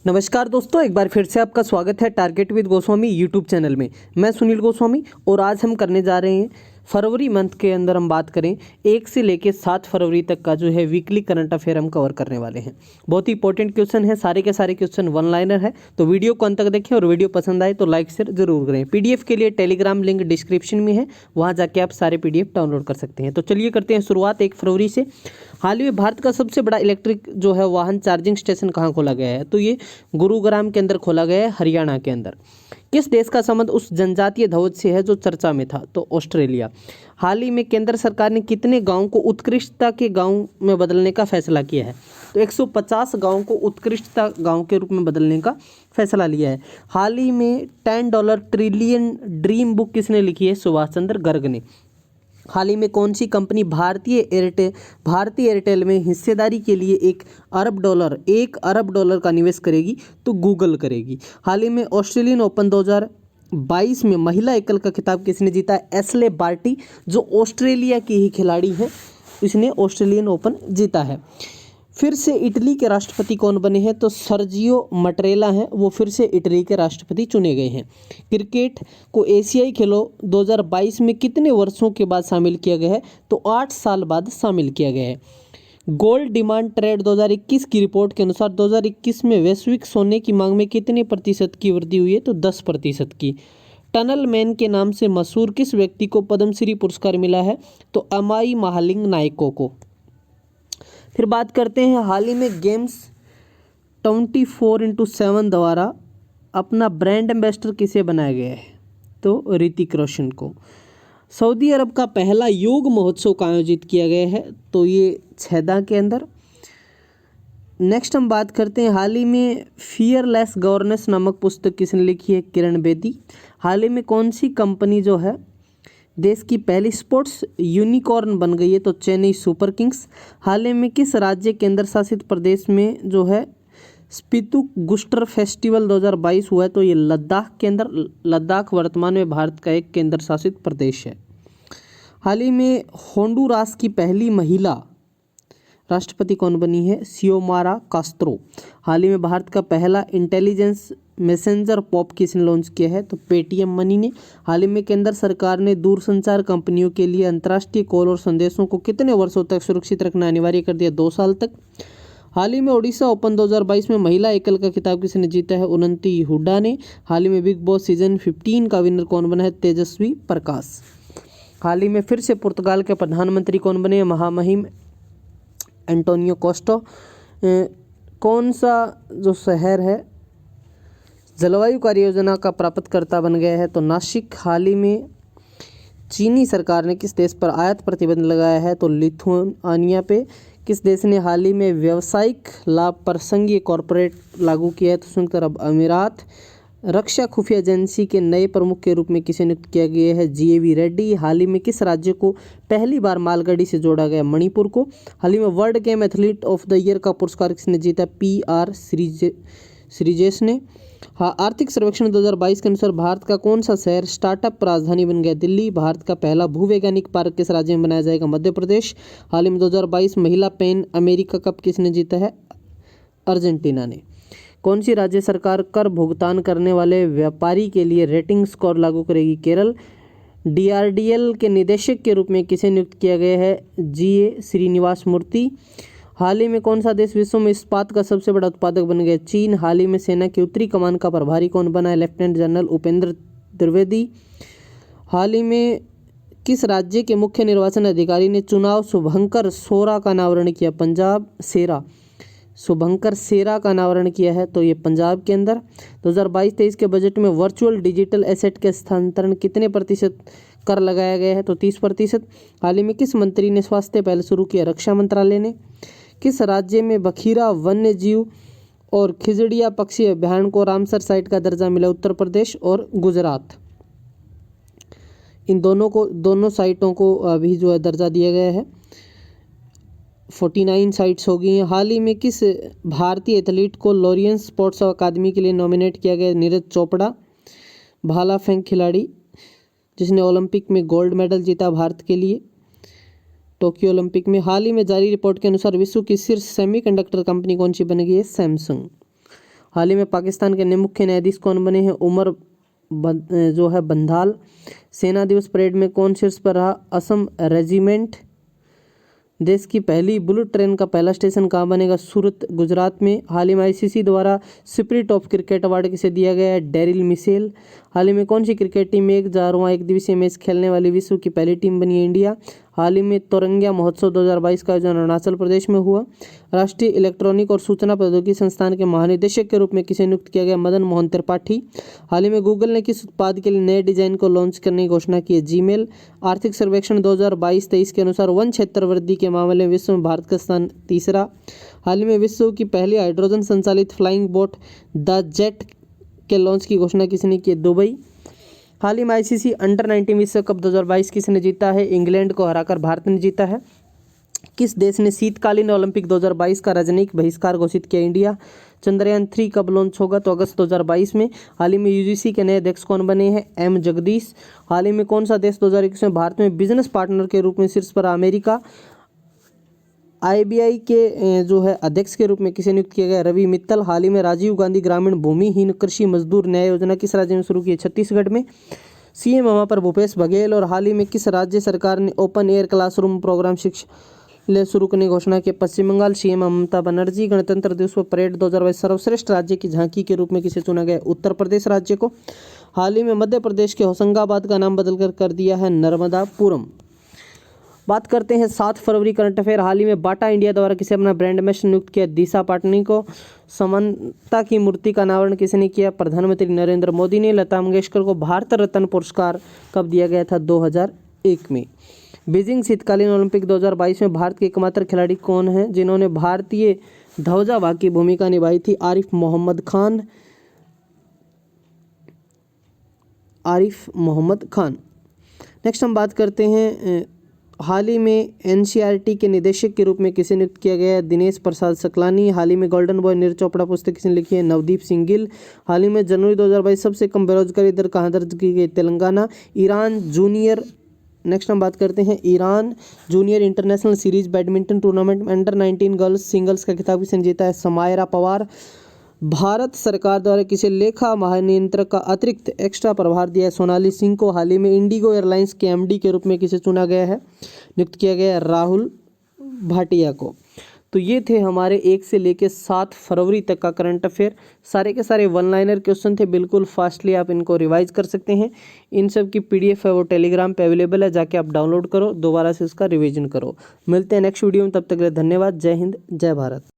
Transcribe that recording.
नमस्कार दोस्तों, एक बार फिर से आपका स्वागत है target with Goswami YouTube channel में। मैं सुनील गोस्वामी और आज हम करने जा रहे हैं फरवरी मंथ के अंदर हम बात करें 1 से लेकर 7 फरवरी तक का जो है वीकली करंट अफेयर हम कवर करने वाले हैं। बहुत ही इंपॉर्टेंट क्वेश्चन है, सारे के सारे क्वेश्चन वन लाइनर है, तो वीडियो को अंत तक देखें और वीडियो पसंद आए तो लाइक शेयर जरूर करें। पीडीएफ के लिए टेलीग्राम लिंक डिस्क्रिप्शन में है, वहाँ जाके आप सारे पीडीएफ डाउनलोड कर सकते हैं। तो चलिए करते हैं शुरुआत 1 फरवरी से। हाल ही में भारत का सबसे बड़ा इलेक्ट्रिक जो है वाहन चार्जिंग स्टेशन कहाँ खोला गया है? तो ये गुरुग्राम के अंदर खोला गया है, हरियाणा के अंदर। किस देश का संबंध उस जनजातीय ध्वज से है जो चर्चा में था? तो ऑस्ट्रेलिया। हाल ही में केंद्र सरकार ने कितने गांव को उत्कृष्टता के गांव में बदलने का फैसला किया है? तो 150 गांव को उत्कृष्टता गांव के रूप में बदलने का फैसला लिया है। हाल ही में $10 ट्रिलियन ड्रीम बुक किसने लिखी है? सुभाष चंद्र गर्ग ने। हाल ही में कौन सी कंपनी भारतीय एयरटेल में हिस्सेदारी के लिए $1 अरब का निवेश करेगी? तो गूगल करेगी। हाल ही में ऑस्ट्रेलियन ओपन 2022 में महिला एकल का खिताब किसने जीता है? एशले बार्टी, जो ऑस्ट्रेलिया की ही खिलाड़ी है, इसने ऑस्ट्रेलियन ओपन जीता है। फिर से इटली के राष्ट्रपति कौन बने हैं? तो सर्जियो मटरेला हैं, वो फिर से इटली के राष्ट्रपति चुने गए हैं। क्रिकेट को एशियाई खेलों 2022 में कितने वर्षों के बाद शामिल किया गया है? तो 8 साल बाद शामिल किया गया है। गोल्ड डिमांड ट्रेड 2021 की रिपोर्ट के अनुसार 2021 में वैश्विक सोने की मांग में कितने प्रतिशत की वृद्धि हुई है? तो 10% की। टनल मैन के नाम से मशहूर किस व्यक्ति को पद्मश्री पुरस्कार मिला है? तो अमाई महालिंग नायको को। फिर बात करते हैं हाल ही में गेम्स 24x7 द्वारा अपना ब्रांड एम्बेसडर किसे बनाया गया है? तो ऋतिक रोशन को। सऊदी अरब का पहला योग महोत्सव का आयोजित किया गया है? तो ये छैदा के अंदर। नेक्स्ट हम बात करते हैं हाल ही में फियरलेस गवर्नेंस नामक पुस्तक किसने लिखी है? किरण बेदी। हाल ही में कौन सी कंपनी जो है देश की पहली स्पोर्ट्स यूनिकॉर्न बन गई है? तो चेन्नई सुपर किंग्स। हाल ही में किस राज्य केंद्र शासित प्रदेश में जो है स्पितुक गुस्टर फेस्टिवल 2022 हुआ है? तो ये लद्दाख के अंदर। लद्दाख वर्तमान में भारत का एक केंद्र शासित प्रदेश है। हाल ही में होंडुरास की पहली महिला राष्ट्रपति कौन बनी है? सियोमारा कास्त्रो। हाल ही में भारत का पहला इंटेलिजेंस मैसेंजर पॉप किसने लॉन्च किया है? तो पेटीएम मनी ने। हाल ही में केंद्र सरकार ने दूरसंचार कंपनियों के लिए अंतर्राष्ट्रीय कॉल और संदेशों को कितने वर्षों तक सुरक्षित रखना अनिवार्य कर दिया? 2 साल तक। हाल ही में ओडिशा ओपन 2022 में महिला एकल का खिताब किसने जीता है? उन्नति हुड्डा ने। हाल ही में बिग बॉस सीजन 15 का विनर कौन बना है? तेजस्वी प्रकाश। हाल ही में फिर से पुर्तगाल के प्रधानमंत्री कौन बने? महामहिम एंटोनियो कोस्टा। कौन सा जो शहर है जलवायु कार्य योजना का प्राप्तकर्ता बन गया है? तो नासिक। हाल ही में चीनी सरकार ने किस देश पर आयात प्रतिबंध लगाया है? तो लिथुआनिया पे। किस देश ने हाल ही में व्यावसायिक लाभ पर संघीय कॉरपोरेट लागू किया है? तो संयुक्त अरब अमीरात। रक्षा खुफिया एजेंसी के नए प्रमुख के रूप में किसे नियुक्त किया गया है? जीएवी रेड्डी। हाल ही में किस राज्य को पहली बार मालगाड़ी से जोड़ा गया? मणिपुर को। हाल ही में world game athlete of the year का पुरस्कार किसने जीता? PR श्रीजेश ने। हाँ, आर्थिक सर्वेक्षण 2022 के अनुसार भारत का कौन सा शहर स्टार्टअप राजधानी बन गया? दिल्ली। भारत का पहला भूवैज्ञानिक पार्क किस राज्य में बनाया जाएगा? मध्य प्रदेश। हाल ही में 2022 महिला पैन अमेरिका कप किसने जीता है? अर्जेंटीना ने। कौन सी राज्य सरकार कर भुगतान करने वाले व्यापारी के लिए रेटिंग स्कोर लागू करेगी? केरल। DRDL के निदेशक के रूप में किसे नियुक्त किया गया है? GA श्रीनिवास मूर्ति। हाल ही में कौन सा देश विश्व में इस्पात का सबसे बड़ा उत्पादक बन गया? चीन। हाल ही में सेना की उत्तरी कमान का प्रभारी कौन बना है? Lieutenant general Upendra Trivedi. हाल ही में किस राज्य के मुख्य निर्वाचन अधिकारी ने चुनाव शुभंकर सोरा का अनावरण किया? पंजाब। सेरा, शुभंकर सेरा का अनावरण किया है? तो ये पंजाब के अंदर। 2022-23 के बजट में वर्चुअल डिजिटल एसेट के स्थानांतरण कितने प्रतिशत कर लगाया गया है? तो 30%। हाल ही में किस मंत्री ने स्वास्थ्य पहल शुरू किया? रक्षा मंत्रालय ने। किस राज्य में बखीरा वन्य जीव और खिजड़िया पक्षी अभ्यारण्य को रामसर साइट का दर्जा मिला? उत्तर प्रदेश और गुजरात। इन दोनों साइटों को अभी जो है दर्जा दिया गया है। 49 साइट्स हो गई हैं। हाल ही में किस भारतीय एथलीट को लॉरियंस स्पोर्ट्स अकादमी के लिए नॉमिनेट किया गया? नीरज चोपड़ा, भाला फेंक खिलाड़ी जिसने ओलंपिक में गोल्ड मेडल जीता भारत के लिए, टोक्यो ओलंपिक में। हाल ही में जारी रिपोर्ट के अनुसार विश्व की शीर्ष सेमीकंडक्टर कंपनी कौन सी बन गई है? सैमसंग। हाल ही में पाकिस्तान के नए मुख्य न्यायाधीश कौन बने हैं? उमर जो है बंधाल। सेना दिवस परेड में कौन शीर्ष पर रहा? असम रेजिमेंट। देश की पहली बुलेट ट्रेन का पहला स्टेशन कहाँ बनेगा? सूरत, गुजरात में। हाल ही में आईसीसी द्वारा स्पिरिट ऑफ क्रिकेट अवार्ड किसे दिया गया है? Daryl Mitchell. हाल ही में कौन सी क्रिकेट टीम 1000वां एक दिवसीय मैच खेलने वाली विश्व की पहली टीम बनी है? इंडिया। हाल ही में तोरंगिया महोत्सव 2022 का आयोजन अरुणाचल प्रदेश में हुआ। राष्ट्रीय इलेक्ट्रॉनिक और सूचना प्रौद्योगिकी संस्थान के महानिदेशक के रूप में किसे नियुक्त किया गया? मदन मोहन त्रिपाठी। हाल ही में गूगल ने किस उत्पाद के लिए नए डिजाइन को लॉन्च करने की घोषणा की है? जीमेल। आर्थिक सर्वेक्षण 2022-23 के अनुसार वन क्षेत्र वृद्धि के मामले में विश्व में भारत का स्थान तीसरा। हाल ही में विश्व की पहली हाइड्रोजन संचालित फ्लाइंग बोट द जेट के लॉन्च की घोषणा किसने की? दुबई। हाल ही में आईसीसी अंडर-19 विश्व कप 2022 किसने जीता है? इंग्लैंड को हराकर भारत ने जीता है। किस देश ने शीतकालीन ओलंपिक 2022 का राजनयिक बहिष्कार घोषित किया? इंडिया। चंद्रयान 3 कब लॉन्च होगा? तो अगस्त 2022 में। हाल ही में यूजीसी के नए अध्यक्ष कौन बने हैं? एम जगदीश। हाल ही में कौन सा देश 2021 में भारत में बिजनेस पार्टनर के रूप में शीर्ष पर? अमेरिका। आईबीआई के जो है अध्यक्ष के रूप में किसे नियुक्त किया गया? रवि मित्तल। हाल ही में राजीव गांधी ग्रामीण भूमिहीन कृषि मजदूर न्याय योजना किस राज्य में शुरू की है? छत्तीसगढ़ में। सीएम वहां पर भूपेश बघेल। और हाल ही में किस राज्य सरकार ने ओपन एयर क्लासरूम प्रोग्राम शिक्षा शुरू करने की घोषणा की? पश्चिम बंगाल। सीएम ममता बनर्जी। गणतंत्र दिवस पर परेड 2022 सर्वश्रेष्ठ राज्य की झांकी के रूप में किसे चुना गया? उत्तर प्रदेश राज्य को। हाल ही में मध्य प्रदेश के होशंगाबाद का नाम बदलकर कर दिया है नर्मदापुरम। बात करते हैं 7 फरवरी करंट अफेयर। हाल ही में बाटा इंडिया द्वारा किसे अपना ब्रांड एम्बेसडर नियुक्त किया? दिशा पाटनी को। समानता की मूर्ति का अनावरण किसने किया? प्रधानमंत्री नरेंद्र मोदी ने। लता मंगेशकर को भारत रत्न पुरस्कार कब दिया गया था? 2001 में। बीजिंग शीतकालीन ओलंपिक 2022 में भारत के एकमात्र खिलाड़ी कौन हैं जिन्होंने भारतीय ध्वजावाहक की भूमिका निभाई थी? आरिफ मोहम्मद खान। आरिफ मोहम्मद खान। नेक्स्ट हम बात करते हैं हाल ही में एनसीईआरटी के निदेशक के रूप में किसे नियुक्त किया गया है? दिनेश प्रसाद सकलानी। हाल ही में गोल्डन बॉय नीरज चोपड़ा पुस्तक किसने लिखी है? नवदीप सिंह गिल। हाल ही में जनवरी 2022 सबसे कम बेरोजगारी दर कहाँ दर्ज की गई? तेलंगाना। Iran junior. नेक्स्ट हम बात करते हैं Iran junior international series badminton tournament में अंडर-19 गर्ल्स सिंगल्स का खिताब किसने जीता है? समायरा पवार। भारत सरकार द्वारा किसे लेखा महानियंत्रक का अतिरिक्त एक्स्ट्रा प्रभार दिया है? सोनाली सिंह को। हाल ही में इंडिगो एयरलाइंस के एमडी के रूप में किसे चुना गया है? नियुक्त किया गया है राहुल भाटिया को। तो ये थे हमारे 1 से लेकर 7 फरवरी तक का करंट अफेयर। सारे के सारे वन लाइनर क्वेश्चन थे, बिल्कुल फास्टली आप इनको रिवाइज कर सकते हैं। इन सब की पीडीएफ है वो टेलीग्राम पे अवेलेबल है, जाके आप डाउनलोड करो, दोबारा से उसका रिवीजन करो। मिलते हैं नेक्स्ट वीडियो में, तब तक के लिए धन्यवाद। जय हिंद, जय भारत।